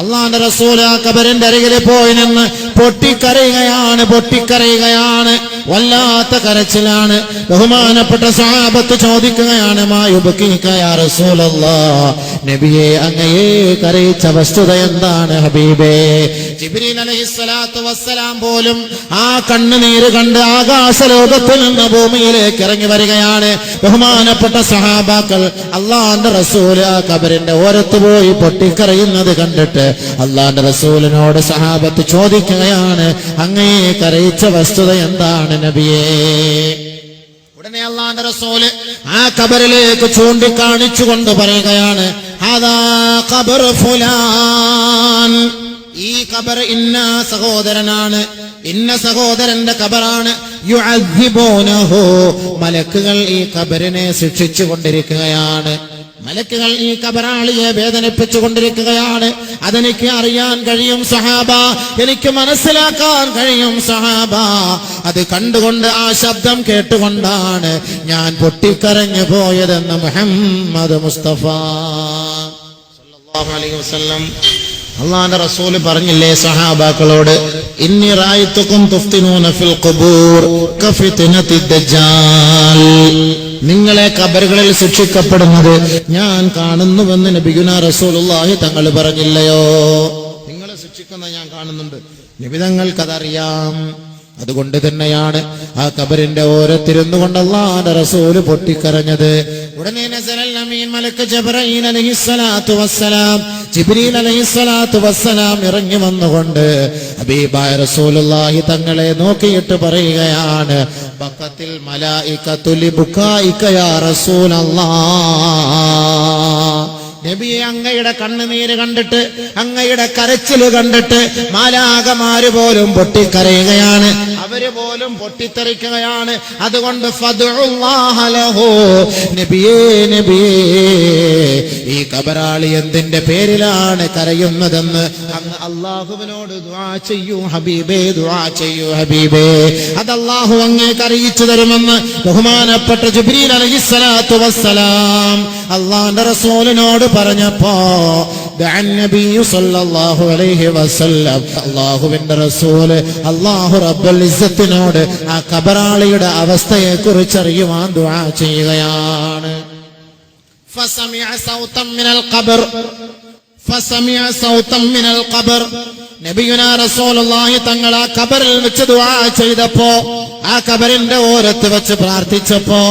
അള്ളാന്റെ റസൂൽ ആ ഖബറിന്റെ അരികിൽ പോയി നിന്ന് പൊട്ടിക്കരയുകയാണ്. വല്ലാത്ത കരച്ചിലാണ്. ബഹുമാനപ്പെട്ട സഹാബത്ത് ചോദിക്കുകയാണ്, മാ യുബ്കീക യാ റസൂലല്ലാഹ്, നബിയെ അങ്ങയെ കരയിച്ച വസ്തുത എന്താണ് ഹബീബേ? ജിബ്രീൽ അലൈഹിസ്സലാത്തു വസ്സലാം പോലും ആ കണ്ണുനീര് കണ്ട് ആകാശലോകത്തിൽ നിന്ന് ഭൂമിയിലേക്ക് ഇറങ്ങി വരികയാണ്. ബഹുമാനപ്പെട്ട സഹാബാക്കൾ അള്ളാന്റെ റസൂൽ ആ ഖബറിന്റെ ഓരത്ത് പോയി പൊട്ടിക്കരയുന്നത് കണ്ടിട്ട് അള്ളാന്റെ റസൂലിനോട് സഹാബത്ത് ചോദിക്കുകയാണ്, അങ്ങയെ കരയിച്ച വസ്തുത എന്താണ് നബിയേ? ഉടനെ അള്ളാന്റെ റസൂല് ആ ഖബറിലേക്ക് ചൂണ്ടിക്കാണിച്ചുകൊണ്ട് പറയുകയാണ്, ഹാദാ ഖബർ ഫുലാൻ, ഈ ഖബർ ഇന്ന സഹോദരനാണ്, ഇന്ന സഹോദരന്റെ ഖബറാണ്. യുഅദ്ദിബൂനഹു, മലക്കുകൾ ഈ ഖബറിനെ ശിക്ഷിച്ചു കൊണ്ടിരിക്കുകയാണ്. മലക്കുകൾ ഈ ഖബറാളിയെ വേദനിപ്പിച്ചു കൊണ്ടിരിക്കുകയാണ്. അതെനിക്ക് അറിയാൻ കഴിയും സഹാബ, എനിക്ക് മനസ്സിലാക്കാൻ കഴിയും സഹാബ. അത് കണ്ടുകൊണ്ട്, ആ ശബ്ദം കേട്ടുകൊണ്ടാണ് ഞാൻ പൊട്ടിക്കരഞ്ഞു പോയതെന്ന് മുഹമ്മദ് മുസ്തഫ സല്ലല്ലാഹു അലൈഹി വസല്ലം അള്ളാന്റെ റസൂല് പറഞ്ഞില്ലേ സഹാബാക്കളോട്, ഇന്നി റഅയ്തുകും തുഫ്തിനൂന ഫിൽ ഖുബൂർ കഫിത്നതി ദജ്ജാൽ, നിങ്ങളെ ഖബറുകളിൽ ശിക്ഷിക്കപ്പെടുന്നത് ഞാൻ കാണുന്നുവെന്ന് നബിയുനാ റസൂലുള്ളാഹി തങ്ങൾ പറഞ്ഞില്ലയോ? നിങ്ങളെ ശിക്ഷിക്കുന്നത് ഞാൻ കാണുന്നുണ്ട്. നബി തങ്ങൾക്കതറിയാം. അതുകൊണ്ട് തന്നെയാണ് ആ ഖബറിന്റെ ഓരത്തിരുന്നു കൊണ്ട് അല്ലാഹുവിന്റെ റസൂൽ പൊട്ടിക്കരഞ്ഞത്. ഉടനെ നസലൽ അമീൻ മലക്ക് ജിബ്രീൽ അലൈഹിസ്സലാത്തു വസ്സലാം, ജിബ്രീൽ അലൈഹിസ്സലാത്തു വസ്സലാം ഇറങ്ങി വന്നുകൊണ്ട് ഹബീബായ റസൂലുള്ളാഹി തങ്ങളെ നോക്കിയിട്ട് പറയുകയാണ്, ബഖത്തിൽ മലായികതു ലിബുകായിക യാ റസൂലല്ലാഹ്, നബിയെ അങ്ങയുടെ കണ്ണുനീര് കണ്ടിട്ട്, അങ്ങയുടെ കരച്ചില് കണ്ടിട്ട് മാലാഖമാര് പോലും പൊട്ടിക്കരയുകയാണ്, അവര് പോലും പൊട്ടിത്തെറിക്കുകയാണ്. അതുകൊണ്ട് ഫദ്ഉല്ലാഹ ലഹു, നബിയേ നബിയേ, ഈ ഖബറാളി എന്തിന്റെ പേരിലാണ് കരയുന്നതെന്ന് അങ്ങ് അല്ലാഹുവിനോട് ദുആ ചെയ്യൂ ഹബീബേ, ദുആ ചെയ്യൂ ഹബീബേ, അത് അല്ലാഹു അങ്ങേക്ക് അറിയിച്ചു തരുമെന്ന് ബഹുമാനപ്പെട്ട ജിബ്രീൽ അലൈഹിസ്സലാത്തു വസ്സലാം അല്ലാഹുവിന്റെ റസൂലിനോട് പറഞ്ഞപ്പോ നബിയു സല്ലല്ലാഹു അലൈഹി വസല്ലം അല്ലാഹുവിന്റെ റസൂല് അല്ലാഹു റബ്ബുൽ ഇസ്സത്തിനോട് ആ ഖബറാളിയുടെ അവസ്ഥയെ കുറിച്ച് അറിയുവാൻ ദുആ ചെയ്യുകയാണ്. ഫസമിഅ സൗതൻ മിനൽ ഖബർ, ഫസമിഅ സൗതൻ മിനൽ ഖബർ, നബിയുനാ റസൂലുള്ളാഹി തങ്ങൾ ആ ഖബറിൽ വെച്ച് ദുആ ചെയ്തപ്പോ, ആ ഖബറിന്റെ ഓരത്ത് വെച്ച് പ്രാർത്ഥിച്ചപ്പോ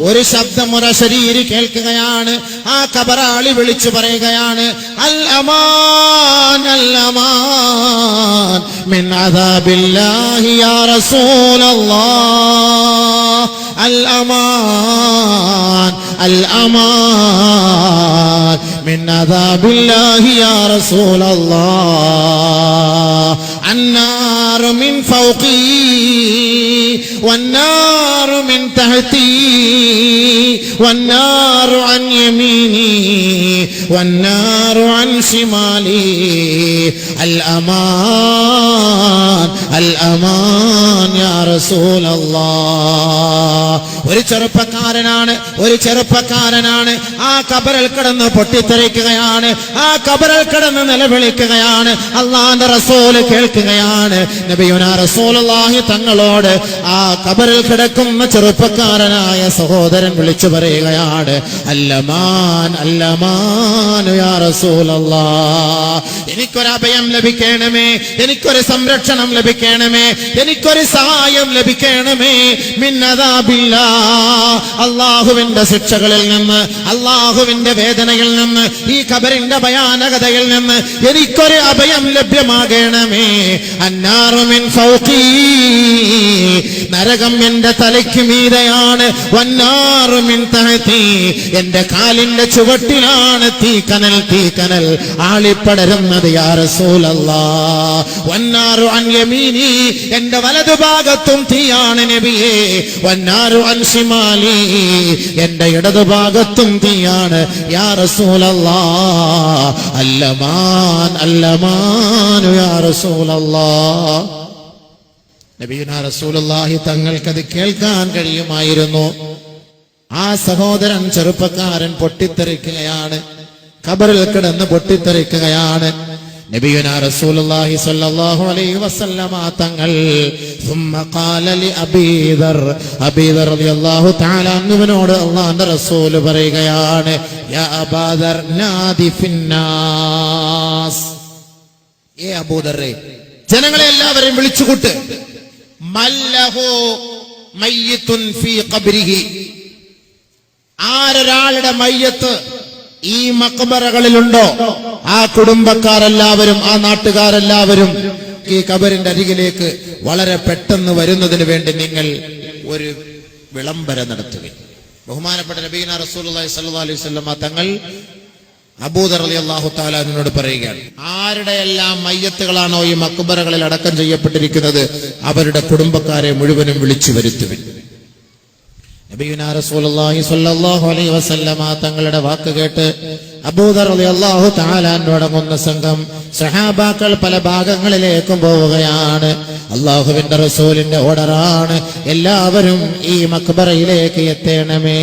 ഒരു ശബ്ദം, ഒരു ശരീരി കേൾക്കുകയാണ്. ആ ഖബറാളി വിളിച്ചു പറയുകയാണ്, അൽ അമാൻ അൽ അമാൻ മിൻ അദാബില്ലാഹി യാ റസൂലല്ലാഹ്, അൽ അമാൻ അൽ അമാൻ മിൻ അദാബില്ലാഹി യാ റസൂലല്ലാഹ്, അന്നാറു മിൻ ഫൗഖി والنار من تحتي والنار عن يميني والنار عن شمالي الأمان الأمان يا رسول الله. ഒരു ചെറുപ്പക്കാരനാണ് ആ ഖബറിൽ കിടന്ന് പൊട്ടിത്തെറിക്കുകയാണ്, ആ ഖബറിൽ കിടന്ന് നിലവിളിക്കുകയാണ്. അല്ലാഹുവിന്റെ റസൂൽ കേൾക്കുകയാണ്. നബിയുനാ റസൂലുള്ളാഹി തങ്ങളോട് ആ ഖബറിൽ കിടക്കുന്ന ചെറുപ്പക്കാരനായ സഹോദരൻ വിളിച്ചു പറയുകയാണ്, അല്ലമാൻ അല്ലമാൻ യാ റസൂലല്ലാഹ്, എനിക്കൊരു അഭയം ലഭിക്കണമേ, എനിക്കൊരു സംരക്ഷണം ലഭിക്കണമേ, എനിക്കൊരു സഹായം ലഭിക്കണമേ. മിൻ അദാബില്ലാഹ്, അല്ലാഹുവിന്റെ ശിക്ഷകളിൽ നിന്ന്, അല്ലാഹുവിന്റെ വേദനയിൽ നിന്ന്, ഈ ഖബറിന്റെ ഭയാനകതയിൽ നിന്ന് എനിക്കൊരു അഭയം ലഭ്യമാകണമേ. അന്നാറു മിൻ ഫൗഖി, നരകം എന്റെ തലയ്ക്ക് മീതെയാണ്. വന്നാറു മിൻ തഹതി, എന്റെ കാലിന്റെ ചുവട്ടിലാണ് തീക്കനൽ ആളിപ്പടരുന്നത് യാ റസൂലല്ലാഹ്. വന്നാറു അൻ യമീനി, എന്റെ വലതുഭാഗത്തും തീയാണ് നബിയേ. വന്നാറു അൻ ശിമാലി, എന്റെ ഇടതുഭാഗത്തും തീയാണ് യാ റസൂലല്ലാഹ്. അല്ലമാൻ അല്ലമാൻ യാ റസൂലല്ലാഹ്. നബിയുനാ റസൂലുള്ളാഹി തങ്ങൾക്കത് കേൾക്കാൻ കഴിയുമായിരുന്നു. ആ സഹോദരൻ ചെറുപ്പക്കാരൻ പൊട്ടിത്തെറിക്കുകയാണ്, ഖബറിൽ കിടന്ന് പൊട്ടിത്തെറിക്കുകയാണ്. നബിയുനാ റസൂലുള്ളാഹി സ്വല്ലല്ലാഹു അലൈഹി വസല്ലമ തങ്ങൾ ثم قال لأبي ذر അബീ ദർ റളിയല്ലാഹു തആല അൻഹുവിനോട് അല്ലാഹുവിന്റെ റസൂൽ പറയുകയാണ്, യാ അബാ ദർ നാദി ഫിന്നാസ്, ഏ അബൂ ദർറേ, ജനങ്ങളെ എല്ലാവരെയും വിളിച്ചുകൂട്ട്. മല്ലഹു മയ്യിത്തുൻ ഫീ ഖബ്രിഹി, ആരൊരാളുടെ മയ്യത്ത് ഈ മഖ്ബറകളിലുണ്ടോ ആ കുടുംബക്കാരെല്ലാവരും ആ നാട്ടുകാരെല്ലാവരും ഈ ഖബറിന്റെ അരികിലേക്ക് വളരെ പെട്ടെന്ന് വരുന്നതിന് വേണ്ടി നിങ്ങൾ ഒരു വിളംബരം നടത്തുക. ബഹുമാനപ്പെട്ട നബിയുനാ റസൂലുള്ളാഹി സ്വല്ലല്ലാഹു അലൈഹി വസല്ലം തങ്ങൾ അബൂ ദർ റളിയല്ലാഹു തആല അൻഹുവിനോട് പറയുകയാണ്, ആരുടെയെല്ലാം മയ്യത്തുകളാണോ ഈ മഖ്ബറകളിൽ അടക്കം ചെയ്യപ്പെട്ടിരിക്കുന്നത് അവരുടെ കുടുംബക്കാരെ മുഴുവനും വിളിച്ചു വരുത്തുവിൻ. നബിയുനാ റസൂലുള്ളാഹി സ്വല്ലല്ലാഹു അലൈഹി വസല്ലമ തങ്ങളുടെ വാക്ക് കേട്ട് അബൂ ദർ റളിയല്ലാഹു തആല അൻഹുവടങ്ങുന്ന സംഘം സഹാബാക്കൾ പല ഭാഗങ്ങളിലേക്കും പോവുകയാണ്. അല്ലാഹുവിന്റെ റസൂലിന്റെ ഓർഡറാണ്, എല്ലാവരും ഈ മഖ്ബറയിലേക്ക് എത്തണമേ.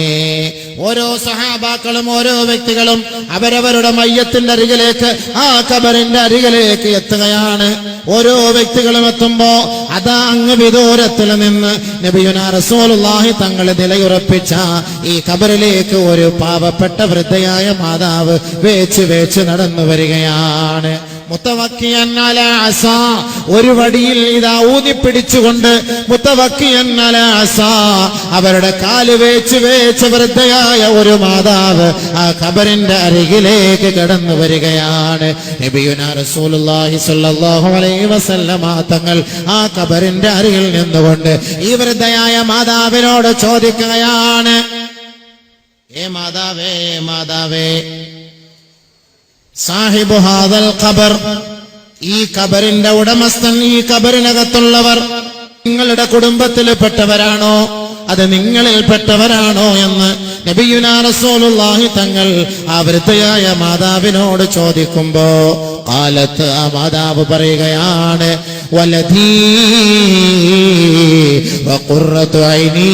ഓരോ സഹാബാക്കളും ഓരോ വ്യക്തികളും അവരവരുടെ മയ്യത്തിന്റെ അരികിലേക്ക് ആ ഖബറിന്റെ അരികിലേക്ക് എത്തുകയാണ്. ഓരോ വ്യക്തികളും എത്തുമ്പോ അതാ അങ്ങ് വിദൂരത്തിൽ നിന്ന് നബിയുനാ റസൂലുള്ളാഹി തങ്ങൾ നിലയുറപ്പിച്ച ഈ ഖബറിലേക്ക് ഒരു പാവപ്പെട്ട വൃദ്ധയായ മാതാവ് വേച്ച് നടന്നു വരികയാണ്. മുത്തവക്കിയൻ അലാ അസാ, ഒരു വടിയിൽ ഇതാ ഊന്നിപ്പിടിച്ചുകൊണ്ട് മുത്തവക്കിയൻ അലാ അസാ, അവരുടെ കാല് വേച്ച് വൃദ്ധയായ ഒരു മാതാവ് ആ ഖബറിന്റെ അരികിലേക്ക് കടന്നു വരികയാണ്. നബിയുനാ റസൂലുള്ളാഹി സ്വല്ലല്ലാഹു അലൈഹി വസല്ലമ തങ്ങൾ ആ ഖബറിന്റെ അരികിൽ നിന്നുകൊണ്ട് ഈ വൃദ്ധയായ മാതാവിനോട് ചോദിക്കുകയാണ്, ഏ മാതാവേ, സാഹിബു ഹാദൽ ഖബർ, ഈ ഖബറിന്റെ ഉടമസ്ഥൻ, ഈ ഖബറിനകത്തുള്ളവർ നിങ്ങളുടെ കുടുംബത്തിൽ പെട്ടവരാണോ, അത് നിങ്ങളിൽ പെട്ടവരാണോ എന്ന് നബിയുനാ റസൂലുള്ളാഹി തങ്ങൾ ആ വൃദ്ധയായ മാതാവിനോട് ചോദിക്കുമ്പോ ഖാലത്ത്, ആ മാതാവ് പറയുകയാണ്, വലദീ വഖുറത്തു ഐനി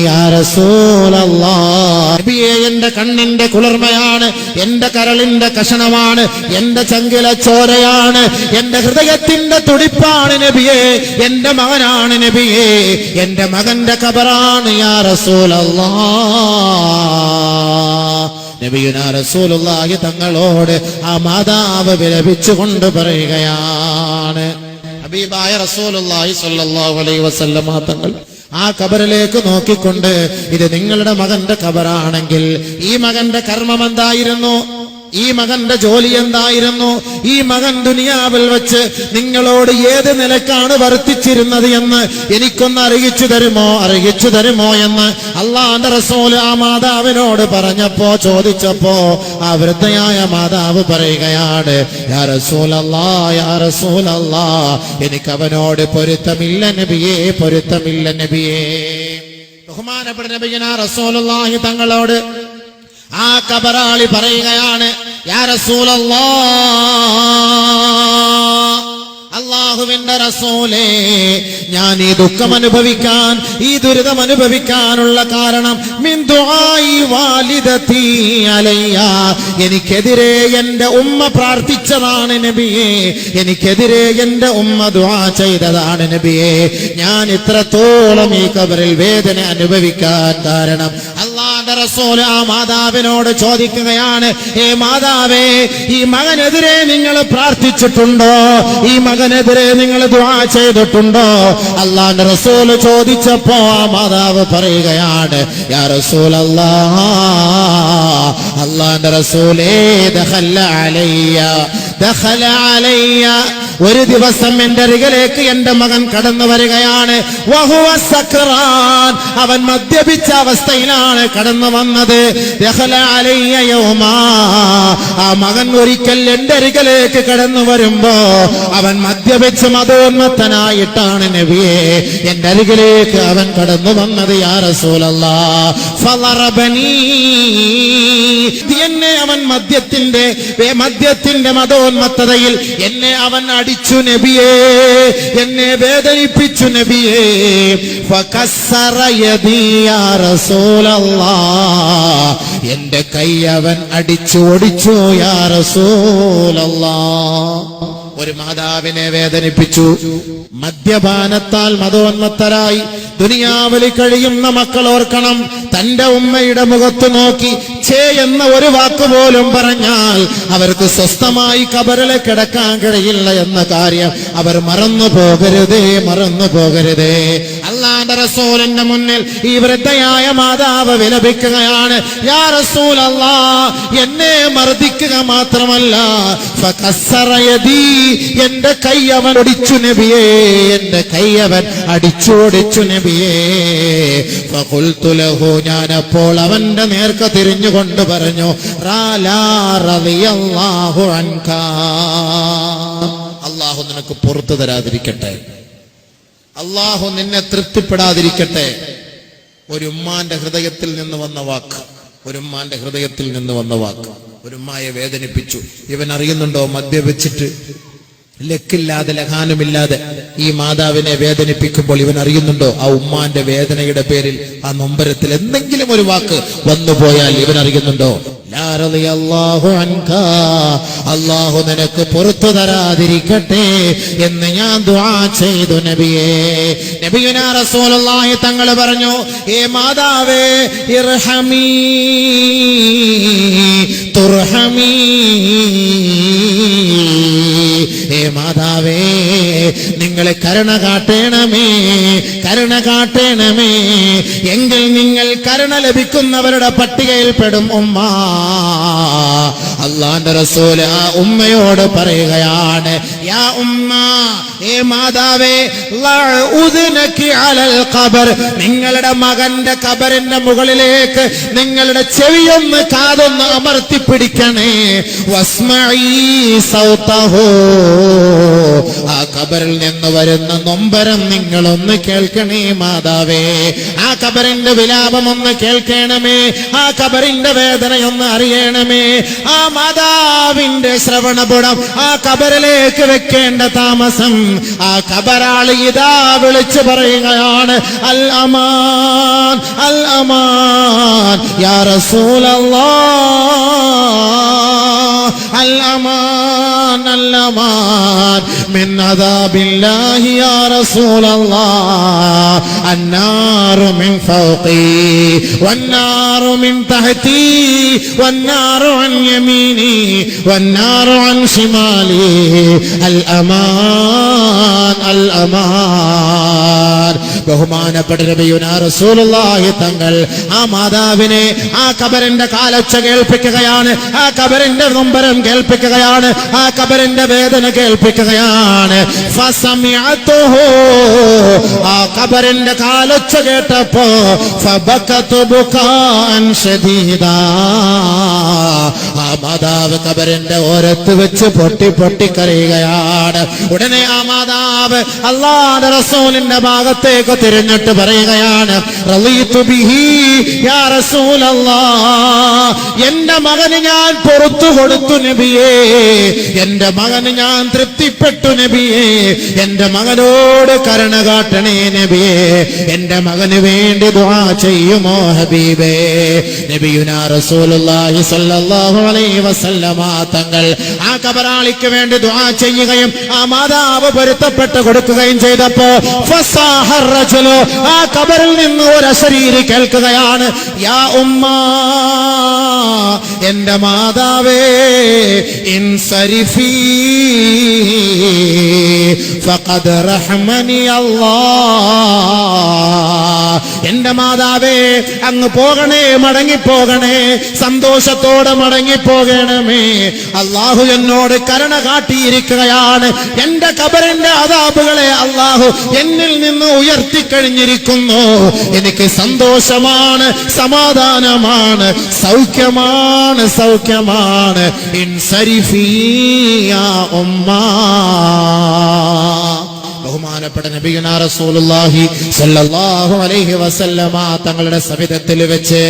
യാ റസൂലല്ലാഹ്, നബിയേ, എന്റെ കണ്ണിന്റെ കുളിർമയാണ്, എന്റെ കരളിന്റെ കഷണമാണ്, എന്റെ ചങ്കിലെ ചോരയാണ്, എന്റെ ഹൃദയത്തിന്റെ തുടിപ്പാണ് നബിയേ, എന്റെ മകനാണ് നബിയേ, എന്റെ മകന്റെ ഖബറാണ് യാ റസൂലല്ലാഹ്. നബിയുനാ റസൂലുള്ളാഹി തങ്ങളോട് ആ മാതാവ് വിലപിച്ചുകൊണ്ട് പറയുകയാണ്, ഹബീബായ റസൂലുള്ളാഹി സ്വല്ലല്ലാഹു അലൈഹി വസല്ലമ തങ്ങൾ ആ ഖബറിലേക്ക് നോക്കിക്കൊണ്ട്, ഇത് നിങ്ങളുടെ മകന്റെ ഖബറാണെങ്കിൽ ഈ മകന്റെ കർമ്മം എന്തായിരുന്നു, ഈ മകന്റെ ജോലി എന്തായിരുന്നു, ഈ മകൻ ദുനിയാവിൽ വെച്ച് നിങ്ങളോട് ഏത് നിലക്കാണ് വർത്തിച്ചിരുന്നത് എന്ന് എനിക്കൊന്ന് അറിയിച്ചു തരുമോ എന്ന് അല്ലാഹുവിന്റെ റസൂൽ ആ മാതാവിനോട് ചോദിച്ചപ്പോ ആ വൃദ്ധയായ മാതാവ് പറയുകയാണ്, യാ റസൂലല്ലാഹ്, എനിക്ക് അവനോട് പൊരുത്തമില്ല നബിയേ. ബഹുമാനപ്പെട്ട നബിയുനാ റസൂലുള്ളാഹി തങ്ങളോട് ആ ഖബറാളി പറയുകയാണ്, യാ റസൂലല്ലാഹ്, അല്ലാഹുവിന്റെ റസൂലേ, ഞാൻ ഈ ദുഃഖം അനുഭവിക്കാൻ, ഈ ദുരിതം അനുഭവിക്കാനുള്ള കാരണം മിൻ ദുആഇ വാലിദതി അലയ്യ, എനിക്കെതിരെ എന്റെ ഉമ്മ പ്രാർത്ഥിച്ചതാണ് നബിയേ, എനിക്കെതിരെ എന്റെ ഉമ്മ ദുആ ചെയ്തതാണ് നബിയേ. ഞാൻ ഇത്രത്തോളം ഈ ഖബറിൽ വേദന അനുഭവിക്കാൻ കാരണം അല്ലാഹുവിന്റെ റസൂൽ ആ മാതാവിനോട് ചോദിക്കുകയാണ്, ഏ മാതാവേ, ഈ മകനെതിരെ നിങ്ങൾ പ്രാർത്ഥിച്ചിട്ടുണ്ടോ, ഈ മകനെതിരെ നിങ്ങൾ ദുആ ചെയ്തിട്ടുണ്ടോ? അല്ലാഹുവിന്റെ റസൂൽ ചോദിച്ചപ്പോ ആ മാതാവ് പറയുകയാണ്, യാ റസൂലല്ലാഹ്, അല്ലാഹുവിന്റെ റസൂലേ, ദഖല അലയ്യ, ഒരു ദിവസം എന്റെ അരികിലേക്ക് എന്റെ മകൻ കടന്നു വരികയാണ്, വഹുവ സക്രാൻ, അവൻ മദ്യപിച്ച അവസ്ഥയിലാണ് കടന്നു വന്നത്. ദഖല അലയ്യ യൗമാ, ആ മകൻ ഒരിക്കൽ എന്റെ അരികിലേക്ക് കടന്നു വരുമ്പോ അവൻ മദ്യപിച്ച് മദോന്മത്തനായിട്ടാണ് നബിയേ എന്റെ അരികിലേക്ക് അവൻ കടന്നു വന്നത്. യാ റസൂലല്ലാഹ്, ഫളറബനി, എന്നെ അവൻ മദ്യത്തിന്റെ മദോന്മത്തതയിൽ എന്നെ അവൻ അടിച്ചു നബിയേ, എന്നെ വേദനിപ്പിച്ചു നബിയേ. ഫകസ്സറ യദി യാ റസൂലല്ലാഹ്, എന്റെ കൈ അവൻ അടിച്ചു ഒടിച്ചു യാ റസൂലല്ലാഹ്. ഒരു മാതാവിനെ വേദനിപ്പിച്ചു. മദ്യപാനത്താൽ മതോന്മത്തരായി ദുനിയാവിൽ കഴിയുന്ന മക്കൾ ഓർക്കണം, തന്റെ ഉമ്മയുടെ മുഖത്ത് നോക്കി ഛേ എന്ന ഒരു വാക്കുപോലും പറഞ്ഞാൽ അവർക്ക് സ്വസ്ഥമായി ഖബറിൽ കിടക്കാൻ കഴിയില്ല എന്ന കാര്യം അവർ മറന്നു പോകരുതേ. അല്ലാഹുവിന്റെ റസൂലിന്റെ മുന്നിൽ ഈ വൃദ്ധയായ മാതാവ് വിലപിക്കുകയാണ്, യാ റസൂലല്ലാഹ്, എന്നെ മർദ്ദിക്കുക മാത്രമല്ല, ഫകസ്സറ യദീ, എന്റെ കൈ അവൻ ഒടിച്ചു നബിയേ, എന്റെ കൈ അവൻ അടിച്ചോടിച്ചു നബിയേ. ഫഖുൽതു ലഹു, ഞാൻ അപ്പോൾ അവന്റെ നേർക്ക് തിരിഞ്ഞുകൊണ്ട് പറഞ്ഞു, റാലാ റളിയല്ലാഹു അൻക, അല്ലാഹു നിനക്ക് പുറത്തു തരാതിരിക്കട്ടെ, അല്ലാഹു നിന്നെ തൃപ്തിപ്പെടാതിരിക്കട്ടെ. ഒരു ഉമ്മാന്റെ ഹൃദയത്തിൽ നിന്ന് വന്ന വാക്ക്, ഒരു ഉമ്മായെ വേദനിപ്പിച്ചു. ഇവൻ അറിയുന്നുണ്ടോ, മദ്യപിച്ചിട്ട് ലക്കില്ലാതെ ലഹാനുമില്ലാതെ ഈ മാതാവിനെ വേദനിപ്പിക്കുമ്പോൾ ഇവൻ അറിയുന്നുണ്ടോ ആ ഉമ്മാന്റെ വേദനയുടെ പേരിൽ, ആ നൊമ്പരത്തിൽ എന്തെങ്കിലും ഒരു വാക്ക് വന്നുപോയാൽ ഇവൻ അറിയുന്നുണ്ടോ? ലാ റളിയല്ലാഹു അൻക, അല്ലാഹു നിനക്ക് പുറത്തു തരാതിരിക്കട്ടെ എന്ന് ഞാൻ ദുആ ചെയ്തു നബിയേ. നബിയുനാ റസൂലുള്ളാഹി തങ്ങൾ പറഞ്ഞു, ഏ മാതാവേ, ഇർഹമീ തുർഹമീ, ഏ മാതാവേ, നിങ്ങൾ കരുണ കാട്ടേണമേ, എങ്കിൽ നിങ്ങൾ കരുണ ലഭിക്കുന്നവരുടെ പട്ടികയിൽ പെടും ഉമ്മ. അല്ലാഹുവിന്റെ റസൂൽ ആ ഉമ്മയോട് പറയുകയാണ്, യാ ഉമ്മ, ഏ മാതാവേ, ലഉദ്നകി അലൽ ഖബർ, നിങ്ങളുടെ മകന്റെ ഖബറിന്റെ മുകളിലേക്ക് നിങ്ങളുടെ ചെവിയൊന്ന് കാതൊന്ന് അമർത്തി പിടിക്കണേ. വസ്മഈ സൗതഹു, ആ ഖബറിൽ നിന്ന് വരുന്ന നൊമ്പരം നിങ്ങളൊന്ന് കേൾക്കണേ മാതാവേ. ആ ഖബറിന്റെ വിലാപം ഒന്ന് കേൾക്കണമേ, ആ ഖബറിന്റെ വേദനയൊന്ന് അറിയണമേ. ആ മാതാവിന്റെ ശ്രവണപുടം ആ ഖബറിലേക്ക് വെക്കേണ്ട താമസം ആ ഖബറാളി ഇതാ വിളിച്ചു പറയുകയാണ്, അൽ അമാൻ, അൽ അമാൻ യാ റസൂലല്ലാഹ്, അൽ അമാൻ, അൽ അമാൻ മിൻ അദാബില്ലാഹി യാ റസൂലല്ലാഹ്, അന്നാറു മിൻ ഫൗഖി വന്നാറു മിൻ തഹ്തി വന്നാറു അൻ യമീനി വന്നാറു അൻ ശിമാലി, അൽ അമാൻ, അൽ അമാൻ. ബഹുമാനപ്പെട്ട നബിയുനാ റസൂലുള്ളാഹി തങ്ങൾ ആ മാതാവിനെ ആ ഖബറിന്റെ കാലൊച്ച കേൾപ്പിക്കുകയാണ്, ആ ഖബറിന്റെ നൊമ്പരം കേൾപ്പിക്കുകയാണ്, ആ ഖബറിന്റെ വേദന കേൾപ്പിക്കുകയാണ്. ഫസമിഅതുഹു, ആ ഖബറിന്റെ കാലൊച്ച കേട്ടപ്പോ ഫബകതു ബുകാൻ ശദീദാ, ആ മാതാവ് ഖബറിന്റെ ഓരത്ത് വെച്ച് പൊട്ടി കരയുകയാണ്. ഉടനെ ആ മാതാവ് അല്ലാഹുവിന്റെ റസൂലിന്റെ ഭാഗത്തേക്ക് തിരിഞ്ഞിട്ട് പറയുകയാണ്, റളീതു ബിഹി യാ റസൂലല്ലാഹ്, എന്റെ മകന് ഞാൻ പുറത്തു കൊടുത്തു നബിയേ, എന്റെ മകന് ഞാൻ തൃപ്തിപ്പെട്ടു നബിയേ, എന്റെ മകനോട് കരുണ കാട്ടണേ നബിയേ, എന്റെ മകന് വേണ്ടി ദുആ ചെയ്യുമോ ഹബീബേ. നബിയുനാ റസൂലുള്ളാഹി സ്വല്ലല്ലാഹു അലൈഹി വസല്ലമ തങ്ങൾ ആ ഖബറാളിക്ക് വേണ്ടി ദുആ ചെയ്യുകയും ആ മാതാവ് പൊരുത്തപ്പെട്ട് കൊടുക്കുകയും ചെയ്തപ്പോ ഫസാഹ റജുലു, ആ ഖബറിൽ നിന്ന് ഒരു അശരീരി കേൾക്കുകയാണ്, യാ ഉമ്മ, എന്റെ മാതാവേ, ഇൻസരിഫീ ഫഖദ് റഹമനി അല്ലാഹ്, എന്റെ മാതാവേ അങ്ങ് പോകണേ, മടങ്ങിപ്പോകണേ, സന്തോഷത്തോടെ മടങ്ങിപ്പോകണമേ, അല്ലാഹു എന്നോട് കരുണ കാട്ടിയിരിക്കുകയാണ്, എന്റെ ഖബറിന്റെ അദാബുകളെ അല്ലാഹു എന്നിൽ നിന്ന് ഉയർത്തിക്കഴിഞ്ഞിരിക്കുന്നു, എനിക്ക് സന്തോഷമാണ്, സമാധാനമാണ്, സൗഖ്യമാണ്. ഇൻസരിഫീ യാ ഉമ്മ. ബഹുമാനപ്പെട്ട നബിയുനാ റസൂലുള്ളാഹി സ്വല്ലല്ലാഹു അലൈഹി വസല്ലമ തങ്ങളുടെ സവിധത്തിൽ വെച്ച്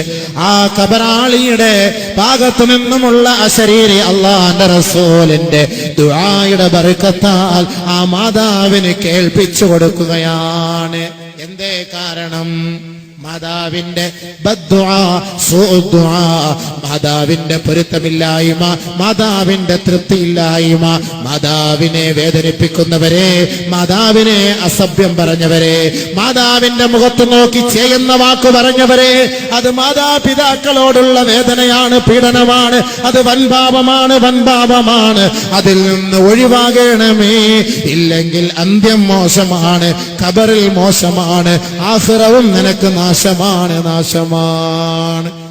ആ ഖബറാളിയുടെ ഭാഗത്തു നിന്നുമുള്ള അശരീരി അല്ലാഹുവിന്റെ റസൂലിന്റെ ദുആയുടെ ബർക്കത്താൽ ആ മാതാവിന് കേൾപ്പിച്ചു കൊടുക്കുകയാണ്. എന്തേ കാരണം? മാതാവിന്റെ ബദ്ദുആ, സുഉദ്ദുആ, മാതാവിന്റെ പൊരുത്തമില്ലായ്മ, മാതാവിന്റെ തൃപ്തിയില്ലായ്മ, മാതാവിനെ വേദനിപ്പിക്കുന്നവരെ, മാതാവിനെ അസഭ്യം പറഞ്ഞവരെ, മാതാവിന്റെ മുഖത്ത് നോക്കി ചെയ്യുന്ന വാക്ക് പറഞ്ഞവരെ, അത് മാതാപിതാക്കളോടുള്ള വേദനയാണ്, പീഡനമാണ്, അത് വൻപാപമാണ്, വൻപാപമാണ്. അതിൽ നിന്ന് ഒഴിവാകണമേ, ഇല്ലെങ്കിൽ അന്ത്യം മോശമാണ്, ഖബറിൽ മോശമാണ്, ആഖിറവും നിനക്ക് നാശമാണ്, നാശമാണ്.